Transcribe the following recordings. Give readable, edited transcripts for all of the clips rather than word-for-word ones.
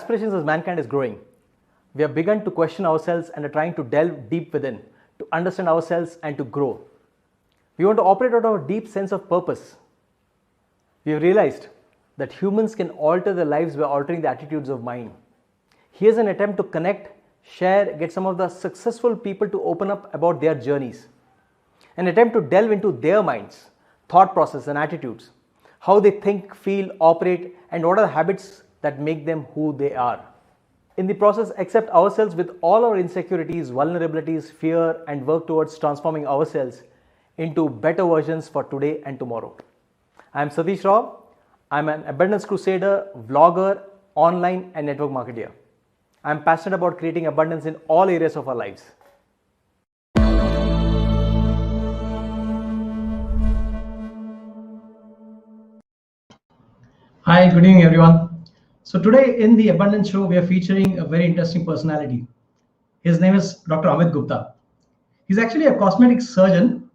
aspirations as mankind is growing. We have begun to question ourselves and are trying to delve deep within, to understand ourselves and to grow. We want to operate out of a deep sense of purpose. We have realized that humans can alter their lives by altering the attitudes of mind. Here's an attempt to connect, share, get some of the successful people to open up about their journeys. An attempt to delve into their minds, thought process and attitudes, how they think, feel, operate, and what are the habits that make them who they are. In the process, accept ourselves with all our insecurities, vulnerabilities, fear, and work towards transforming ourselves into better versions for today and tomorrow. I am Satish Rao. I am an abundance crusader, vlogger, online and network marketer. I am passionate about creating abundance in all areas of our lives. Hi, good evening everyone. So today in the Abundance Show, we are featuring a very interesting personality. His name is Dr. Amit Gupta. He's actually a cosmetic surgeon,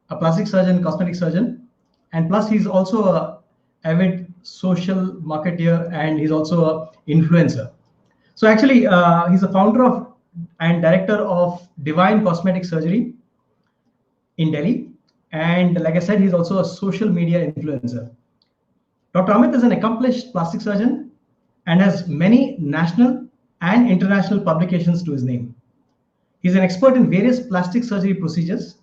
a plastic surgeon, cosmetic surgeon, and plus he's also a avid social marketer and he's also a influencer. So actually, he's a founder of and director of Divine Cosmetic Surgery in Delhi. And like I said, he's also a social media influencer. Dr. Amit is an accomplished plastic surgeon and has many national and international publications to his name. He's an expert in various plastic surgery procedures,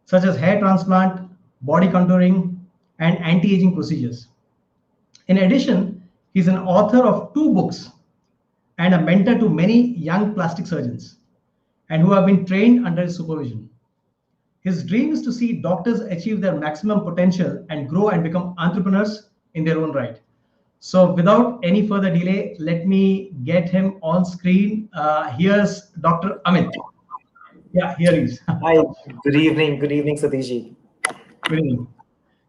such as hair transplant, body contouring, and anti-aging procedures. In addition, he's an author of 2 books and a mentor to many young plastic surgeons and who have been trained under his supervision. His dream is to see doctors achieve their maximum potential and grow and become entrepreneurs in their own right. So without any further delay, let me get him on screen. Here's Dr. Amit. Yeah, here he is. Hi, good evening, Satish. Good evening.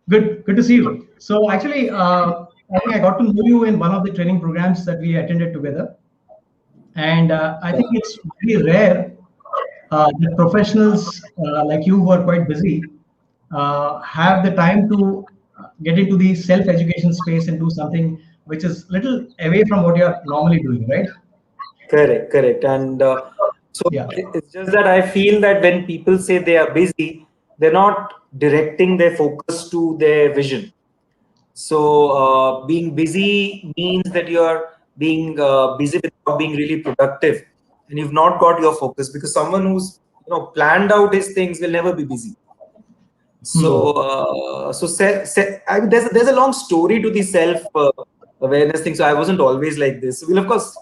Good to see you. So actually, I think I got to know you in one of the training programs that we attended together. And I think it's very rare that professionals like you who are quite busy have the time to get into the self-education space and do something which is little away from what you're normally doing, right? Correct. And yeah. It's just that I feel that when people say they are busy, they're not directing their focus to their vision. So being busy means that you're being busy without being really productive, and you've not got your focus, because someone who's planned out his things will never be busy. So there's a long story to the self awareness thing. So I wasn't always like this. Well, of course,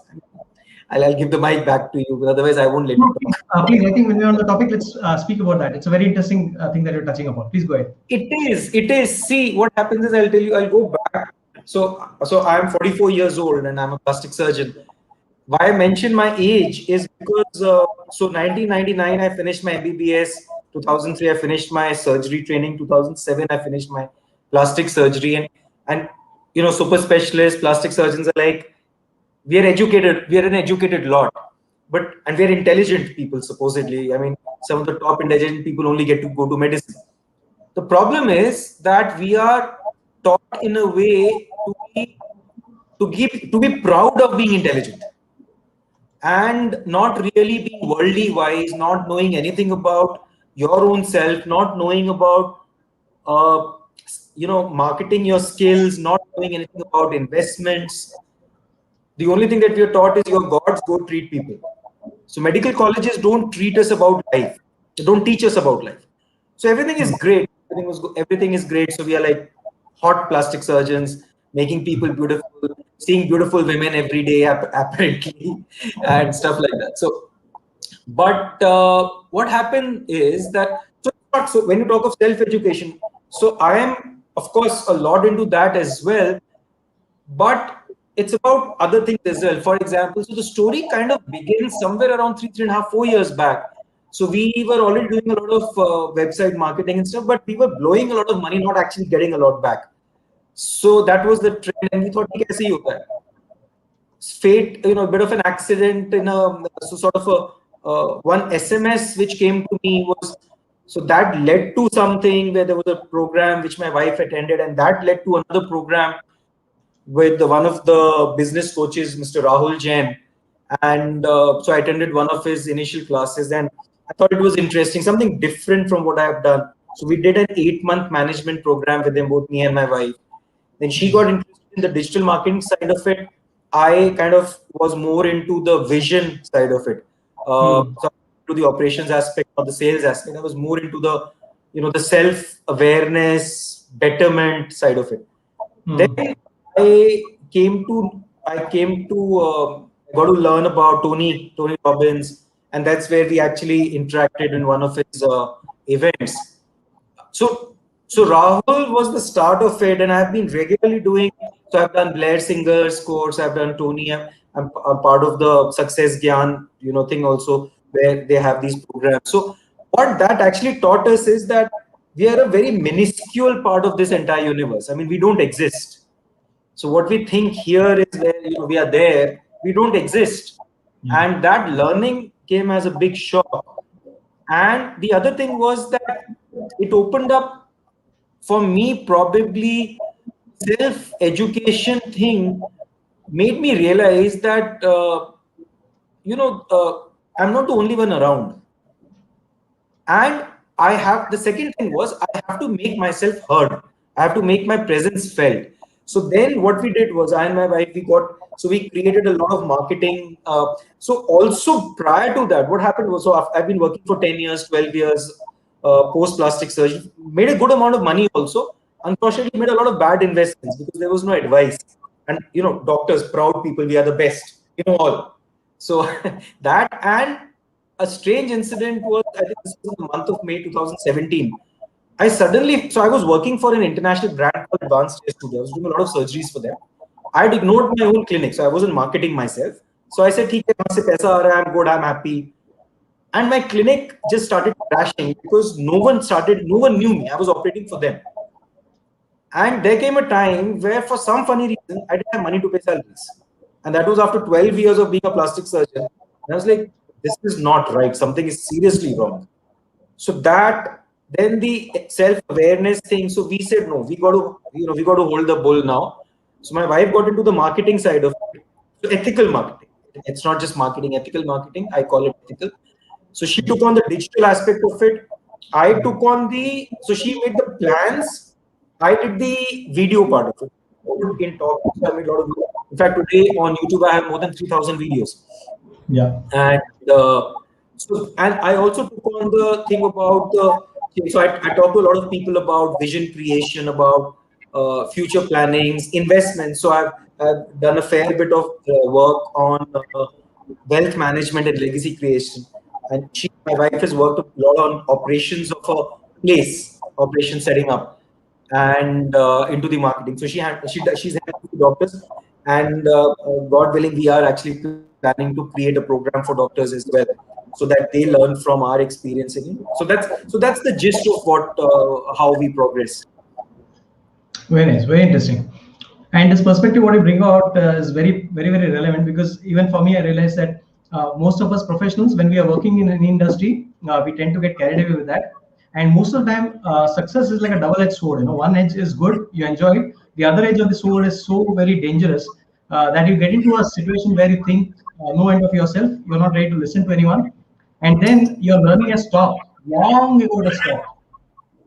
I'll give the mic back to you, but otherwise I won't let you talk. Please, I think when we're on the topic, let's speak about that. It's a very interesting thing that you're touching upon. Please go ahead. It is. See, what happens is, I'll tell you, I'll go back. So I'm 44 years old and I'm a plastic surgeon. Why I mention my age is because, so 1999, I finished my MBBS. 2003, I finished my surgery training. 2007, I finished my plastic surgery. And super specialists, plastic surgeons are like, we are educated. We are an educated lot, and we are intelligent people, supposedly. I mean, some of the top intelligent people only get to go to medicine. The problem is that we are taught in a way to be proud of being intelligent, and not really being worldly wise, not knowing anything about your own self, not knowing about marketing your skills, not knowing anything about investments. The only thing that we are taught is your gods, go treat people. So medical colleges don't treat us about life. They don't teach us about life. So everything is great. Everything is great. So we are like hot plastic surgeons, making people beautiful, seeing beautiful women every day, apparently, and stuff like that. So, but what happened is that, so when you talk of self-education, so I am, of course, a lot into that as well, but it's about other things as well. For example, so the story kind of begins somewhere around 3.5, 4 years back. So we were already doing a lot of website marketing and stuff, but we were blowing a lot of money, not actually getting a lot back. So that was the trend, and we thought, "Kaise hi hota hai?" Fate, a bit of an accident in one SMS which came to me was, so that led to something where there was a program which my wife attended, and that led to another program. with one of the business coaches, Mr. Rahul Jain. And so I attended one of his initial classes, and I thought it was interesting, something different from what I have done. So we did an 8-month management program with him, both me and my wife. Then she got interested in the digital marketing side of it. I kind of was more into the vision side of it. So to the operations aspect or the sales aspect, I was more into the, the self-awareness, betterment side of it. Then I got to learn about Tony Robbins, and that's where we actually interacted in one of his events. So Rahul was the start of it, and I've been regularly doing. So I've done Blair Singer's course, I've done Tony. I'm part of the Success Gyan, thing also, where they have these programs. So what that actually taught us is that we are a very minuscule part of this entire universe. I mean, we don't exist. So what we think here is where we are there. We don't exist, and that learning came as a big shock. And the other thing was that it opened up for me, probably self-education thing made me realize that I'm not the only one around. And the second thing was I have to make myself heard. I have to make my presence felt. So then what we did was, I and my wife, we created a lot of marketing. So also prior to that, what happened was, so I've been working for 10 years, 12 years, post plastic surgery, made a good amount of money also. Unfortunately, made a lot of bad investments because there was no advice. And, doctors, proud people, we are the best, all. So that, and a strange incident was, I think this was in the month of May 2017. I was working for an international brand called Advanced Care Studio. I was doing a lot of surgeries for them. I had ignored my own clinic, so I wasn't marketing myself. So I said, "Theek hai, wahan se paisa aa raha hai, I'm good, I'm happy." And my clinic just started crashing because no one knew me. I was operating for them. And there came a time where, for some funny reason, I didn't have money to pay salaries. And that was after 12 years of being a plastic surgeon. And I was like, this is not right. Something is seriously wrong. So then the self-awareness thing. So we said, no, we got to hold the bull now. So my wife got into the marketing side of it. So ethical marketing. It's not just marketing, ethical marketing. I call it ethical. So she took on the digital aspect of it. I took on so she made the plans. I did the video part of it. In talk, I made a lot of. In fact, today on YouTube, I have more than 3,000 videos. Yeah. And and I also took on the thing about so I talked to a lot of people about vision creation, about future plannings, investments. So I've done a fair bit of work on wealth management and legacy creation. And my wife has worked a lot on operations of a place, operation setting up, and into the marketing. So she's had 2 doctors, and God willing, we are actually planning to create a program for doctors as well, so that they learn from our experience. So that's the gist of what how we progress. Very nice, very interesting. And this perspective, what you bring out is very, very, very relevant, because even for me, I realized that most of us professionals, when we are working in an industry, we tend to get carried away with that. And most of the time, success is like a double-edged sword. One edge is good, you enjoy it. The other edge of the sword is so very dangerous that you get into a situation where you think no end of yourself, you're not ready to listen to anyone, and then your learning has stopped long ago. It has stopped.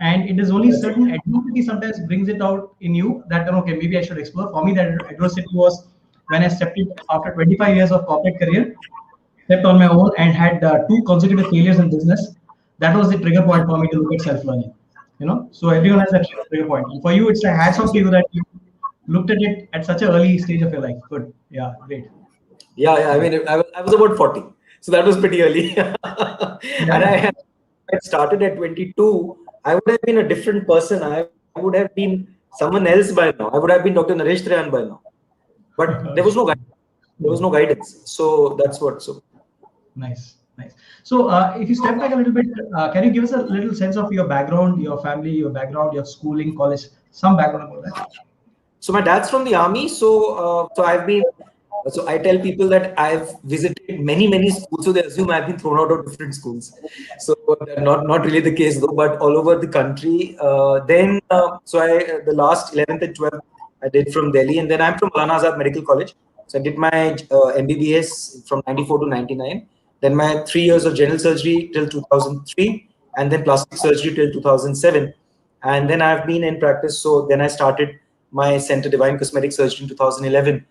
And it is only certain adversity sometimes brings it out in you that, okay, maybe I should explore. For me, that adversity was when I stepped in after 25 years of corporate career, stepped on my own and had 2 consecutive failures in business. That was the trigger point for me to look at self-learning. So everyone has that trigger point. And for you, it's a hats off to you that you looked at it at such an early stage of your life. Good. Yeah, great. Yeah. I mean, I was about 40, so that was pretty early. And I started at 22. I would have been a different person. I would have been someone else by now. I would have been Dr. Naresh Trayan by now. But there was no guidance. There was no guidance. So that's what. So nice. So if you step back a little bit, can you give us a little sense of your background, your family, your background, your schooling, college, some background about that? So my dad's from the army. So I tell people that I've visited many schools, so they assume I've been thrown out of different schools. So not really the case though, but all over the country. The last 11th and 12th, I did from Delhi, and then I'm from Maulana Azad Medical College. So I did my MBBS from 94 to 99. Then my 3 years of general surgery till 2003, and then plastic surgery till 2007. And then I've been in practice. So then I started my center, Divine Cosmetic Surgery, in 2011.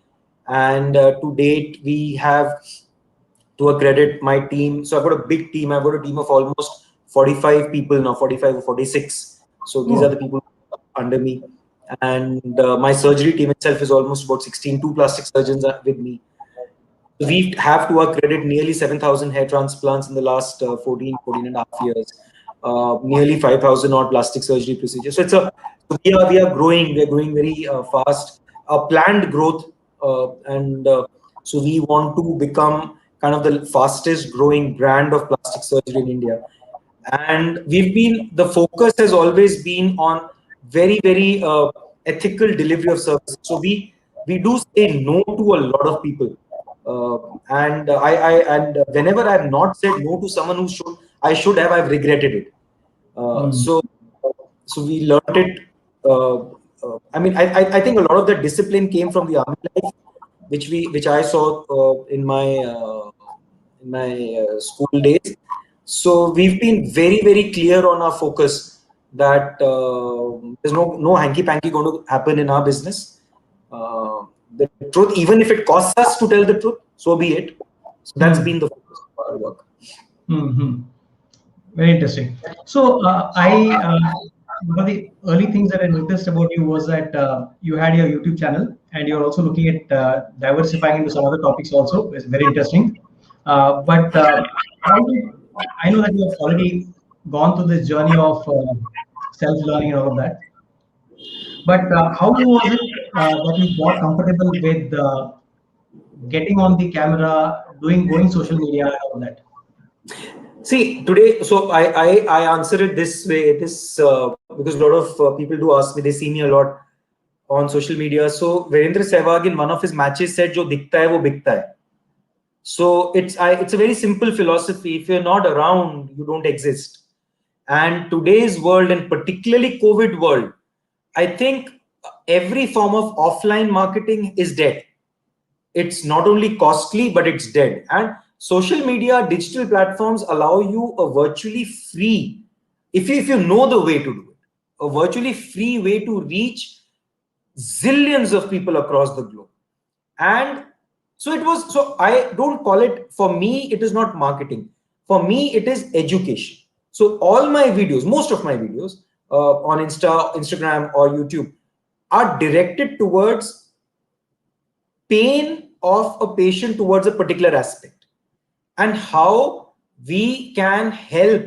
And to date, we have, to accredit my team. So I've got a big team. I've got a team of almost 45 people now, 45 or 46. So these are the people under me. And my surgery team itself is almost about 16, 2 plastic surgeons are with me. We have to accredit nearly 7,000 hair transplants in the last 14 and a half years. Nearly 5,000 odd plastic surgery procedures. So we are growing. We are growing very fast. Planned growth, and so we want to become kind of the fastest growing brand of plastic surgery in India. And the focus has always been on very, very ethical delivery of services. So we do say no to a lot of people. And whenever I have not said no to someone who I should have, I've regretted it. So we learned it. I think a lot of the discipline came from the army life, which I saw in my school days. So we've been very, very clear on our focus that there's no hanky panky going to happen in our business. The truth, even if it costs us to tell the truth, so be it. So that's been the focus of our work. Very interesting. So one of the early things that I noticed about you was that you had your YouTube channel, and you're also looking at diversifying into some other topics also. It's very interesting. But I know that you have already gone through this journey of self-learning and all of that. But how was it that you got comfortable with getting on the camera, going social media and all that? See, today, so I answer it this way. Because a lot of people do ask me, they see me a lot on social media. So Virendra Sehwag in one of his matches said, "Jo dikhta hai, wo bikta hai." So it's a very simple philosophy. If you're not around, you don't exist. And today's world, and particularly COVID world, I think every form of offline marketing is dead. It's not only costly, but it's dead. And social media, digital platforms allow you a virtually free, if you know the way to do it, a virtually free way to reach zillions of people across the globe. And so I don't call it, for me, it is not marketing. For me, it is education. So all my videos, most of my videos on Instagram or YouTube are directed towards pain of a patient towards a particular aspect, and how we can help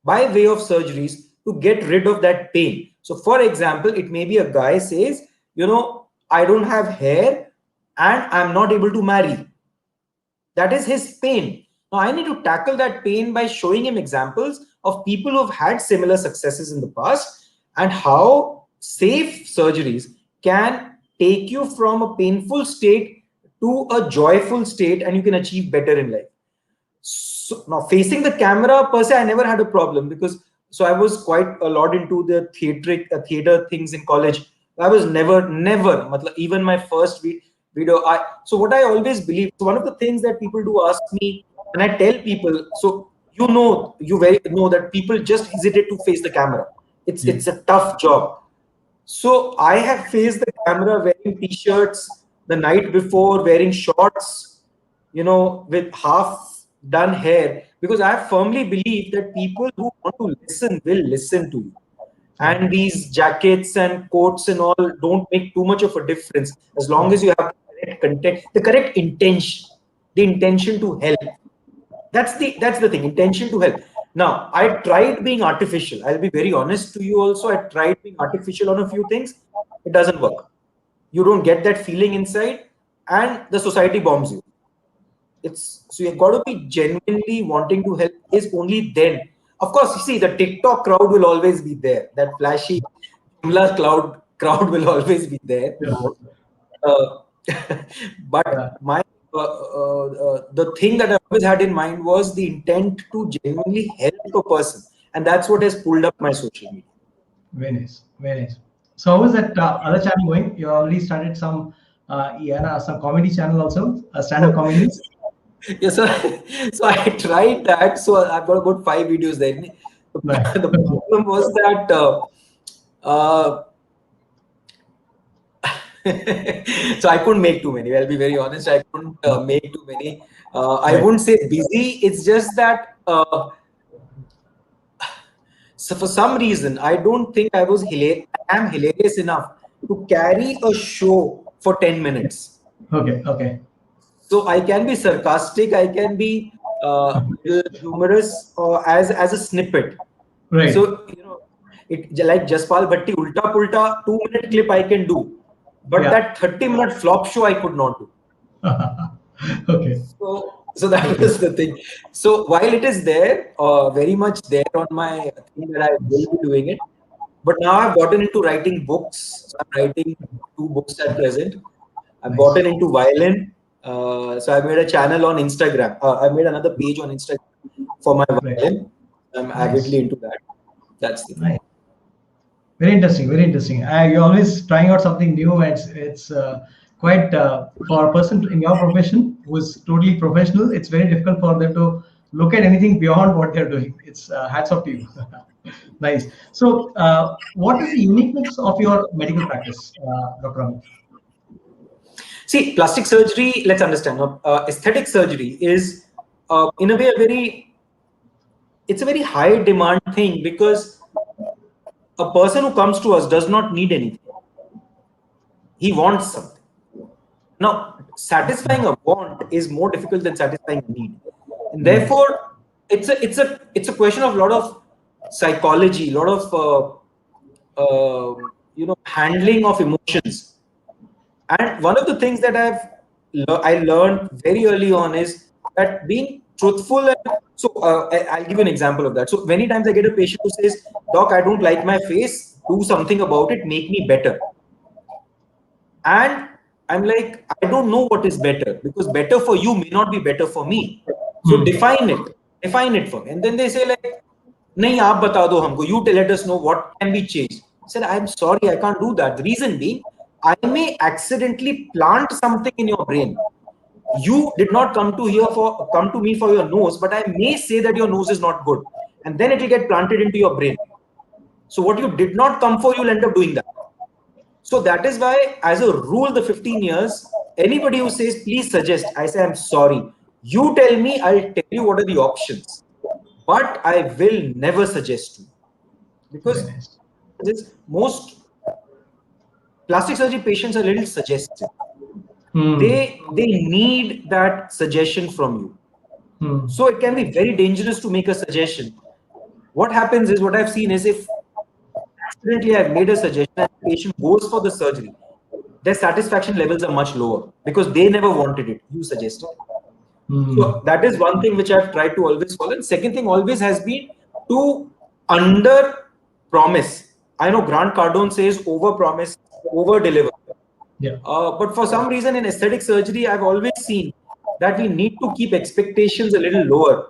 by way of surgeries to get rid of that pain. So for example, it may be a guy says, I don't have hair and I'm not able to marry. That is his pain. Now I need to tackle that pain by showing him examples of people who have had similar successes in the past, and how safe surgeries can take you from a painful state to a joyful state, and you can achieve better in life. So now, facing the camera per se, I never had a problem, because I was quite a lot into the theater things in college. I was never, even my first video. So what I always believe, so one of the things that people do ask me, and I tell people, so you know that people just hesitate to face the camera. It's a tough job. So I have faced the camera wearing t-shirts the night before, wearing shorts, with half done hair, because I firmly believe that people who want to listen will listen to you. And these jackets and coats and all don't make too much of a difference, as long as you have the correct content, the correct intention, the intention to help. That's the thing, intention to help. Now, I tried being artificial. I'll be very honest to you also. I tried being artificial on a few things. It doesn't work. You don't get that feeling inside, and the society bombs you. So you've got to be genuinely wanting to help. Is only then. Of course, you see, the TikTok crowd will always be there. That flashy Shimla crowd will always be there. But the thing that I always had in mind was the intent to genuinely help a person, and that's what has pulled up my social media. Very nice, very nice. So how is that other channel going? You already started some comedy channel also, stand-up comedies. Yeah, so I tried that. So I've got about 5 videos there. Right. The problem was that uh, so I couldn't make too many. I'll be very honest. I couldn't make too many. I Right. wouldn't say busy. It's just that so for some reason I don't think I was hilarious. I am hilarious enough to carry a show for 10 minutes. Okay. Okay. So I can be sarcastic. I can be little humorous as a snippet. Right. So it like Jaspal Bhatti Ulta Pulta 2 minute clip I can do, but Yeah. that 30-minute flop show I could not do. Okay. So that Okay. was the thing. So while it is there, very much there on my thing that I will be doing it, but now I've gotten into writing books. So I'm writing 2 books at present. I've Nice. gotten into violin. So I made a channel on Instagram. I made another page on Instagram for my Right. violin. I'm avidly Nice. into that. That's the thing. Nice. Very interesting. Very interesting. You're always trying out something new. And it's quite for a person in your profession who is totally professional. It's very difficult for them to look at anything beyond what they're doing. It's hats off to you. Nice. So, what is the uniqueness of your medical practice, Dr. Amit? See, plastic surgery, let's understand. Aesthetic surgery is, in a way, it's a very high demand thing because a person who comes to us does not need anything. He wants something. Now, satisfying a want is more difficult than satisfying a need, and Right. therefore, it's a question of a lot of psychology, a lot of handling of emotions. And one of the things that I learned very early on is that being truthful. And so I'll give you an example of that. So many times I get a patient who says, "Doc, I don't like my face. Do something about it. Make me better." And I'm like, I don't know what is better because better for you may not be better for me. So Hmm. define it for me. And then they say like, "Nahi, aap bata do humko. You let us know what can be changed." I said, "I'm sorry, I can't do that." The reason being, I may accidentally plant something in your brain. You did not come to me for your nose, but I may say that your nose is not good, and then it will get planted into your brain. So what you did not come for, you'll end up doing that. So that is why, as a rule, the 15 years, anybody who says, please suggest, I say, I'm sorry. You tell me, I'll tell you what are the options. But I will never suggest you. Very Because nice. most plastic surgery patients are a little suggestive. Hmm. They need that suggestion from you. Hmm. So it can be very dangerous to make a suggestion. What happens is, what I've seen is, if accidentally I've made a suggestion and the patient goes for the surgery, their satisfaction levels are much lower because they never wanted it. You suggested. Hmm. So that is one thing which I've tried to always follow. And second thing always has been to under promise. I know Grant Cardone says over promise, over deliver. Yeah. But for some reason in aesthetic surgery, I've always seen that we need to keep expectations a little lower.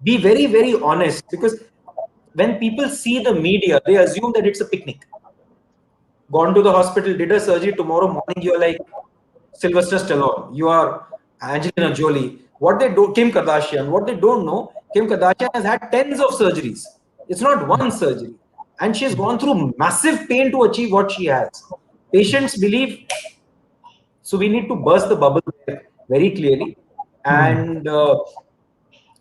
Be very, very honest, because when people see the media, they assume that it's a picnic. Gone to the hospital, did a surgery, tomorrow morning you're like Sylvester Stallone, you are Angelina Jolie. What they do, Kim Kardashian, what they don't know, Kim Kardashian has had tens of surgeries. It's not one surgery. And she's gone through massive pain to achieve what she has. Patients believe, so we need to burst the bubble very clearly. Hmm. And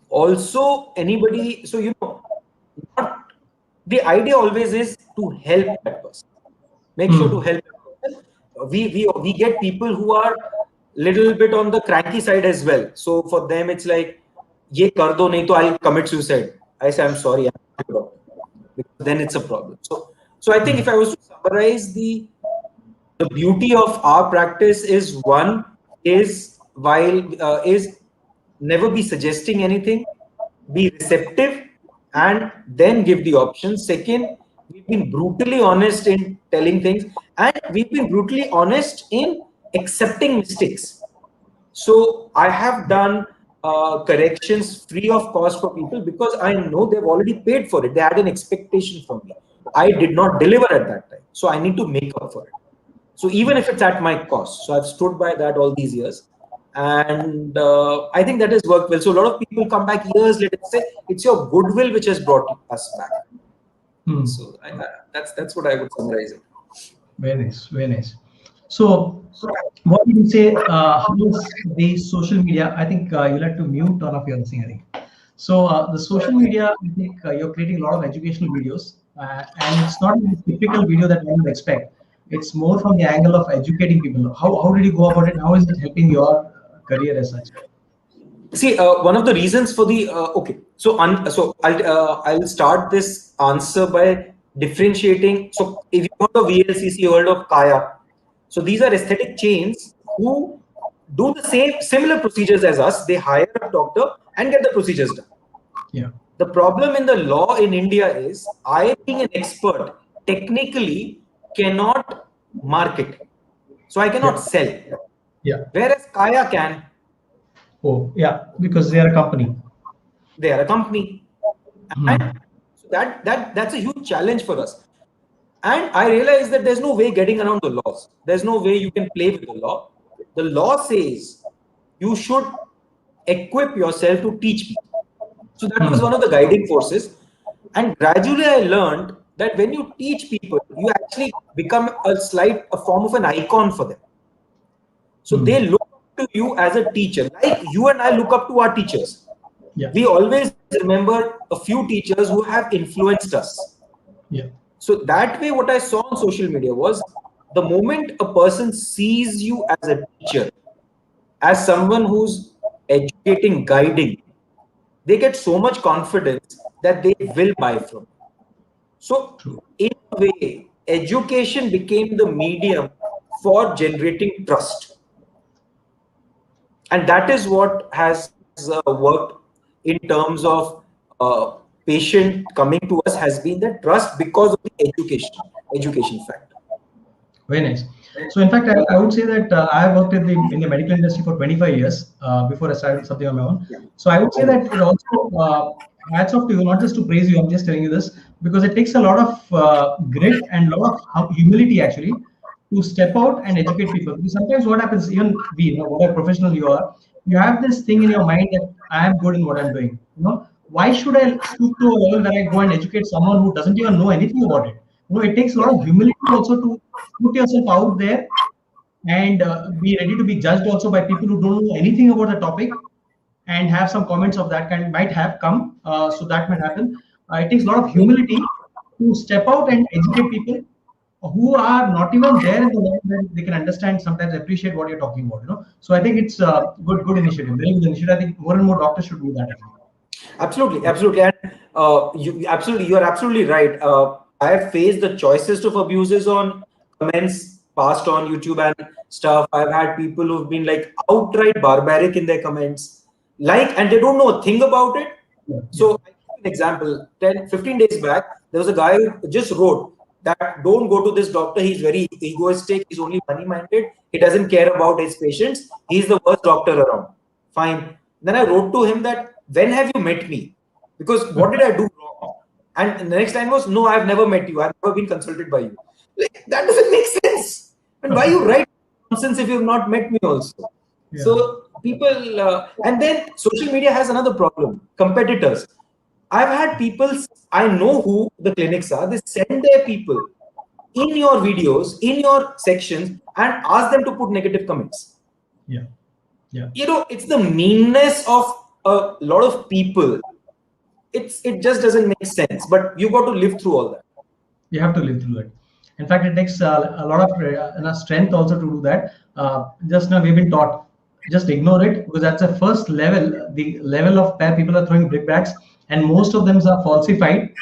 also anybody, so not the idea always is to help that person. Make sure to Hmm. help that person. We get people who are little bit on the cranky side as well. So for them it's like, ye kar do, nahi to I'll commit suicide. I say, I'm sorry, I'm not a doctor. Because then it's a problem. So I think if I was to summarize the beauty of our practice is, one is, while is never be suggesting anything, be receptive, and then give the options. Second, we've been brutally honest in telling things, and we've been brutally honest in accepting mistakes. So I have done corrections free of cost for people because I know they've already paid for it. They had an expectation from me. I did not deliver at that time. so I need to make up for it. So even if it's at my cost, so I've stood by that all these years, and I think that has worked well. So a lot of people come back years later and say it's your goodwill which has brought us back. So that's what I would summarize it. Very nice, very nice. So what would you say, how is the social media? I think you'll have to mute one of your thing, I think. So the social media, I think you're creating a lot of educational videos, and it's not a typical video that one would expect. It's more from the angle of educating people. How did you go about it? How is it helping your career as such? See, one of the reasons for the okay, so I'll start this answer by differentiating. So if you heard of VLCC, you heard of Kaya. So these are aesthetic chains who do the similar procedures as us. They hire a doctor and get the procedures done. Yeah. The problem in the law in India is I, being an expert, technically cannot market. So I cannot sell. Yeah. Whereas Kaya can. Oh, yeah, because they are a company. They are a company. And so that's a huge challenge for us. And I realized that there's no way getting around the laws. There's no way you can play with the law. The law says you should equip yourself to teach people. So that was one of the guiding forces. And gradually I learned that when you teach people, you actually become a form of an icon for them. So they look up to you as a teacher, like you and I look up to our teachers. Yeah. We always remember a few teachers who have influenced us. Yeah. So that way, what I saw on social media was the moment a person sees you as a teacher, as someone who's educating, guiding, they get so much confidence that they will buy from you. So in a way, education became the medium for generating trust. And that is what has worked in terms of patient coming to us has been the trust because of the education factor. Very nice. So in fact, I would say that I have worked in the medical industry for 25 years before I started something on my own. So I would say that it also hats off to you, not just to praise you, I'm just telling you this, because it takes a lot of grit and a lot of humility actually to step out and educate people. Because sometimes what happens, even we, whatever professional you are, you have this thing in your mind that I am good in what I'm doing. Why should I stoop to a level where I go and educate someone who doesn't even know anything about it? It takes a lot of humility also to put yourself out there and be ready to be judged also by people who don't know anything about the topic and have some comments of that kind might have come. So that might happen. It takes a lot of humility to step out and educate people who are not even there in the level where they can understand, sometimes appreciate what you're talking about. So I think it's a good initiative, very good initiative. I think more and more doctors should do that actually. Absolutely, and you are absolutely right. I have faced the choicest of abuses on comments passed on YouTube and stuff. I've had people who've been like outright barbaric in their comments, and they don't know a thing about it. Yeah. So I'll give you an example. 15 days back, there was a guy who just wrote that don't go to this doctor. He's very egoistic. He's only money-minded. He doesn't care about his patients. He's the worst doctor around. Fine. Then I wrote to him that, when have you met me? Because what did I do wrong? And the next line was, no, I've never met you. I've never been consulted by you. Like, that doesn't make sense. And why you write nonsense if you've not met me also? Yeah. So people, and then social media has another problem. Competitors. I've had people, I know who the clinics are. They send their people in your videos, in your sections, and ask them to put negative comments. Yeah. Yeah. It's the meanness of a lot of people. It just doesn't make sense, but you got to live through all that. You have to live through it. In fact, it takes a lot of strength also to do that. Just now we've been taught, just ignore it, because that's the first level, the level of where people are throwing brickbats, and most of them are falsified.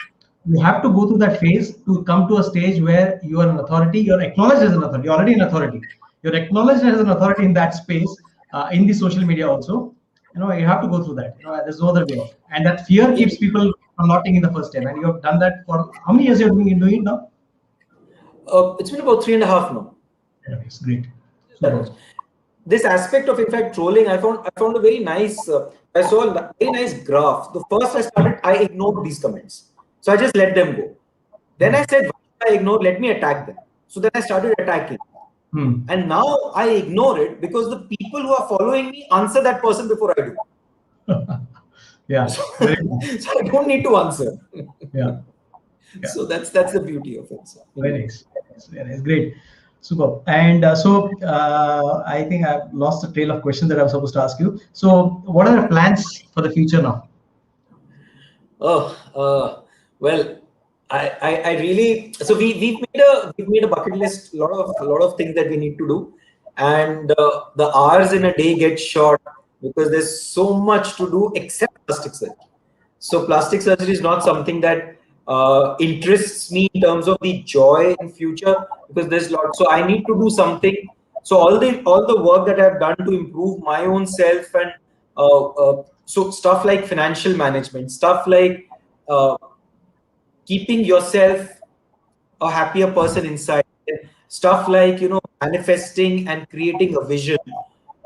You have to go through that phase to come to a stage where you are an authority, you're acknowledged as an authority, you're already an authority. You're acknowledged as an authority in that space, in the social media also. You have to go through that. There's no other way of. And that fear keeps people from not taking the first step. And you have done that for how many years you're doing it now? It's been about 3.5 now. It's great. This aspect of, in fact, trolling, I found a very nice. I saw a very nice graph. The first I started, I ignored these comments, so I just let them go. Then I said, why should I ignore? Let me attack them. So then I started attacking. And now I ignore it because the people who are following me answer that person before I do. Yeah. So I don't need to answer. Yeah. So that's the beauty of it. So, Very nice. Very nice. Great. Super. And I think I've lost the trail of questions that I was supposed to ask you. So what are the plans for the future now? Well, I really, so we've made a bucket list, a lot of things that we need to do, and the hours in a day get short because there's so much to do except plastic surgery. So plastic surgery is not something that interests me in terms of the joy in future, because there's lots. So I need to do something. So all the work that I've done to improve my own self, and so stuff like financial management, stuff like keeping yourself a happier person inside, stuff like manifesting and creating a vision,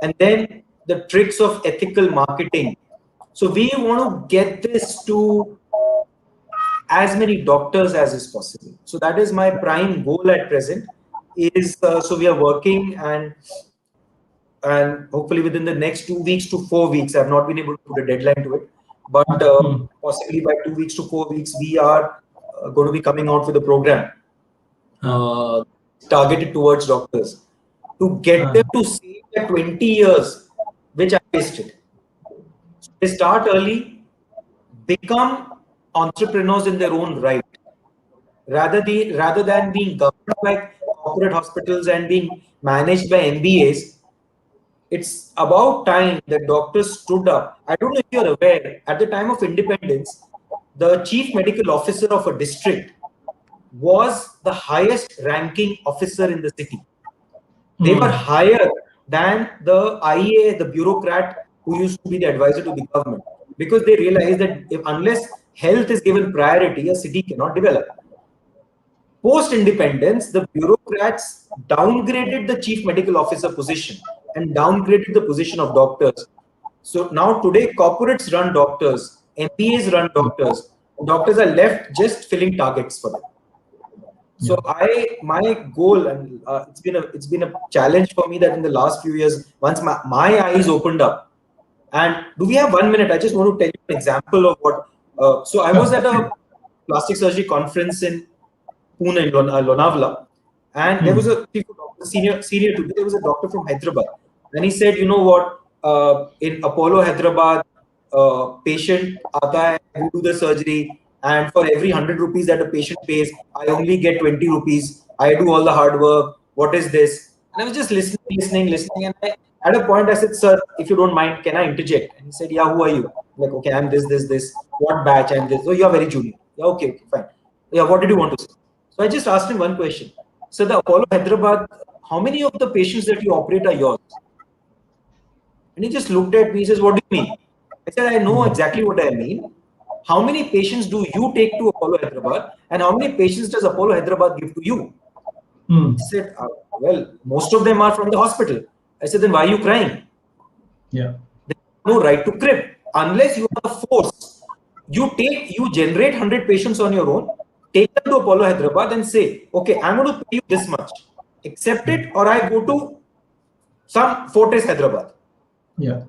and then the tricks of ethical marketing. So we want to get this to as many doctors as is possible. So that is my prime goal at present. Is so we are working, and hopefully within the next 2 weeks to 4 weeks, I've not been able to put a deadline to it, but possibly by 2 weeks to 4 weeks, we are going to be coming out with a program targeted towards doctors to get them to save the 20 years which I wasted. So they start early, become entrepreneurs in their own right, rather than being governed by corporate hospitals and being managed by MBAs. It's about time that doctors stood up. I don't know if you're aware, at the time of independence, the chief medical officer of a district was the highest ranking officer in the city. They were higher than the IEA, the bureaucrat who used to be the advisor to the government, because they realized that unless health is given priority, a city cannot develop. Post-independence, the bureaucrats downgraded the chief medical officer position and downgraded the position of doctors. So now today, corporates run doctors, MBAs run doctors. Doctors are left just filling targets for them. So my goal, and it's been a challenge for me, that in the last few years, once my eyes opened up. And do we have 1 minute? I just want to tell you an example of what. So I was at a plastic surgery conference in Pune, in Lonavala, and there was a senior to me. There was a doctor from Hyderabad, and he said, you know what, in Apollo Hyderabad, patient aata hai, we do the surgery, and for every 100 rupees that a patient pays, I only get 20 rupees. I do all the hard work. What is this? And I was just listening, and at a point I said, sir, if you don't mind, can I interject? And he said, yeah, who are you? I'm like, okay, I'm this. What batch? I'm this. Oh, you are very junior. Yeah, okay, fine. Yeah, what did you want to say? So I just asked him one question. So the Apollo Hyderabad, how many of the patients that you operate are yours? And he just looked at me. He says, what do you mean? I said, I know exactly what I mean. How many patients do you take to Apollo Hyderabad, and how many patients does Apollo Hyderabad give to you? He said, well, most of them are from the hospital. I said, then why are you crying? Yeah. There's no right to crib unless you are forced. You generate 100 patients on your own, take them to Apollo Hyderabad and say, okay, I'm going to pay you this much. Accept it, or I go to some Fortress Hyderabad. Yeah.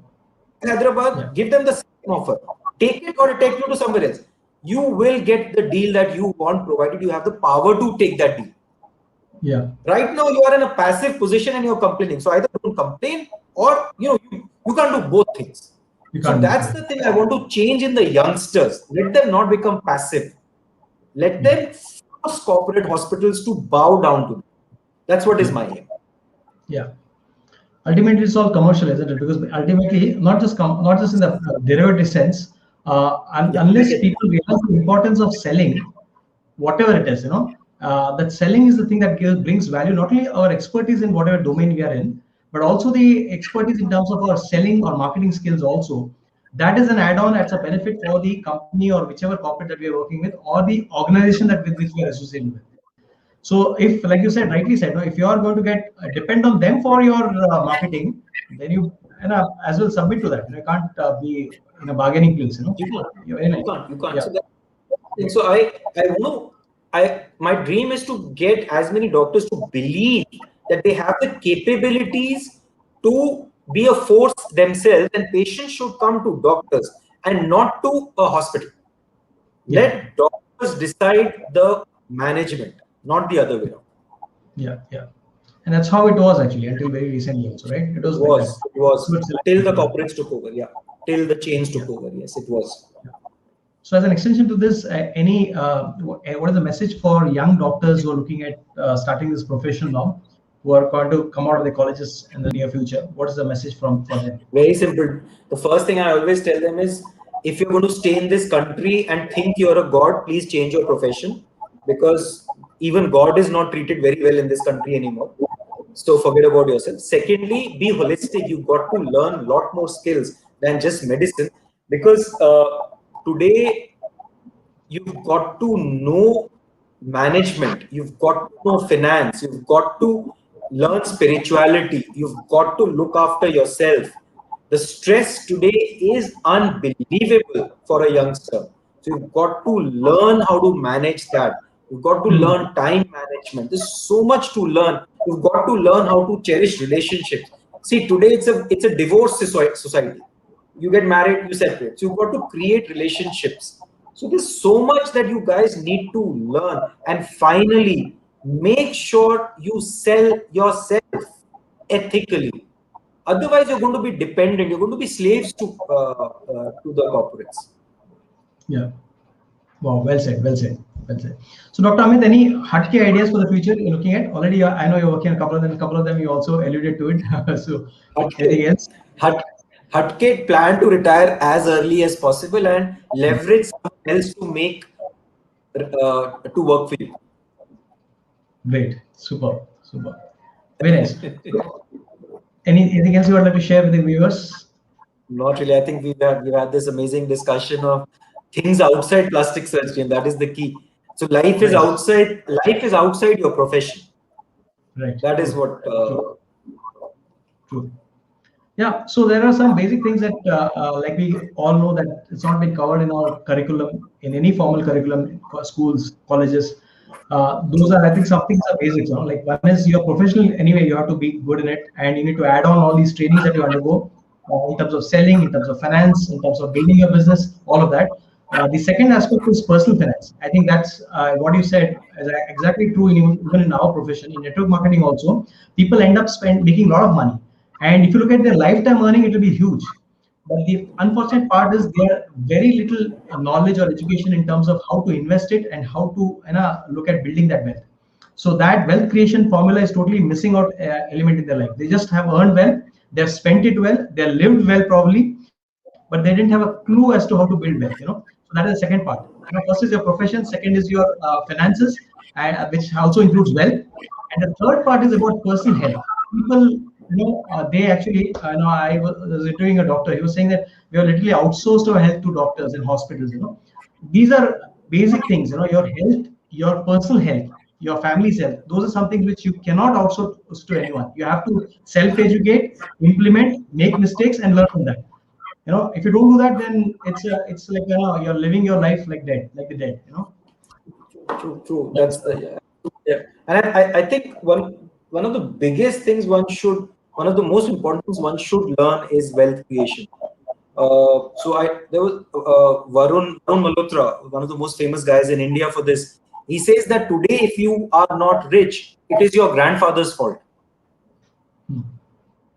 Hyderabad, give them the same offer. Take it, or take you to somewhere else. You will get the deal that you want, provided you have the power to take that deal. Yeah. Right now, you are in a passive position and you're complaining. So either don't complain, or you can't do both things. So that's the thing I want to change in the youngsters. Let them not become passive. Let them force corporate hospitals to bow down to them. That's what is my aim. Yeah. Ultimately, it's all commercial, isn't it? Because ultimately, not just in the derivative sense, unless people realize the importance of selling, whatever it is, that selling is the thing that brings value, not only our expertise in whatever domain we are in, but also the expertise in terms of our selling or marketing skills also. That is an add-on, that's a benefit for the company or whichever corporate that we are working with, or the organization that with which we are associated with. So if, like you said, rightly said, if you are going to get depend on them for your marketing, then you as well submit to that. You can't be in a bargaining place. You can't. You can't. Yeah. So I want to my dream is to get as many doctors to believe that they have the capabilities to be a force themselves, and patients should come to doctors and not to a hospital. Yeah. Let doctors decide the management, not the other way around. Yeah, yeah. And that's how it was actually until very recently also, right? It was like that. It was till the Yeah. corporates took over. Yeah, till the chains took over. Yes, it was. So as an extension to this, what is the message for young doctors who are looking at starting this profession now, who are going to come out of the colleges in the near future? What is the message for them? Very simple. The first thing I always tell them is, if you're going to stay in this country and think you're a god, please change your profession, because even God is not treated very well in this country anymore. So forget about yourself. Secondly, be holistic. You've got to learn a lot more skills than just medicine, because today you've got to know management, you've got to know finance, you've got to learn spirituality, you've got to look after yourself. The stress today is unbelievable for a youngster. So you've got to learn how to manage that. You've got to learn time management. There's so much to learn. You've got to learn how to cherish relationships. See, today it's a divorce society. You get married, you separate. So you've got to create relationships. So there's so much that you guys need to learn. And finally, make sure you sell yourself ethically. Otherwise, you're going to be dependent. You're going to be slaves to the corporates. Yeah. Wow. Well said. Well said. Well said. So, Dr. Amit, any hatke ideas for the future you're looking at? Already, I know you're working on a couple of them. A couple of them you also alluded to it. So, anything else? Hatke plan to retire as early as possible and leverage someone else to make to work for you. Great. Super. Super. Very nice. Anything else you would like to share with the viewers? Not really. I think we've had this amazing discussion of things outside plastic surgery, and that is the key. So life is outside. Life is outside your profession. Right. That is what. True. Yeah. So there are some basic things that, like we all know, that it's not been covered in our curriculum, in any formal curriculum, schools, colleges. Those are, I think, some things are basics. You know? Like one is you're professional anyway, you have to be good in it, and you need to add on all these trainings that you undergo in terms of selling, in terms of finance, in terms of building your business, all of that. The second aspect is personal finance. I think that's what you said is exactly true even in our profession. In network marketing also, people end up making a lot of money. And if you look at their lifetime earning, it will be huge. But the unfortunate part is there very little knowledge or education in terms of how to invest it and how to look at building that wealth. So that wealth creation formula is totally missing out element in their life. They just have earned well, they've spent it well, they lived well probably, but they didn't have a clue as to how to build wealth. So that is the second part. First is your profession, second is your finances, and which also includes wealth, and the third part is about personal health. People, they actually, I was interviewing a doctor. He was saying that we have literally outsourced our health to doctors and hospitals. These are basic things. Your health, your personal health, your family's health. Those are some things which you cannot outsource to anyone. You have to self-educate, implement, make mistakes, and learn from that. If you don't do that, then it's like you're living your life like the dead. True. That's the And I think one of the biggest things one of the most important things one should learn is wealth creation. There was Varun Malhotra, one of the most famous guys in India for this. He says that today, if you are not rich, it is your grandfather's fault.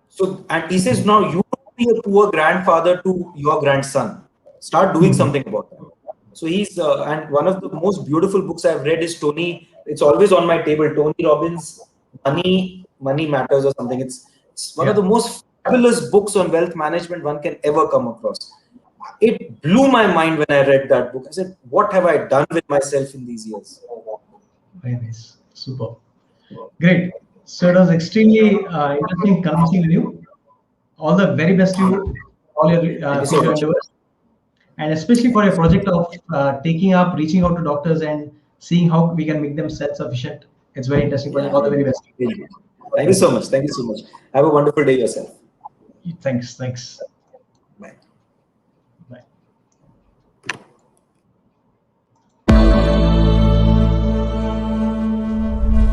So, and he says, now you don't be a poor grandfather to your grandson. Start doing something about that. So he's and one of the most beautiful books I've read is Tony. It's always on my table. Tony Robbins' Money Matters or something. It's one of the most fabulous books on wealth management one can ever come across. It blew my mind when I read that book. I said, what have I done with myself in these years? Very nice. Super. Great. So it was extremely interesting conversing with you. All the very best to you, all your future endeavors. And especially for your project of reaching out to doctors and seeing how we can make them self-sufficient. It's very interesting project. All the very best. Thank you so much. Thank you so much. Have a wonderful day yourself. Thanks.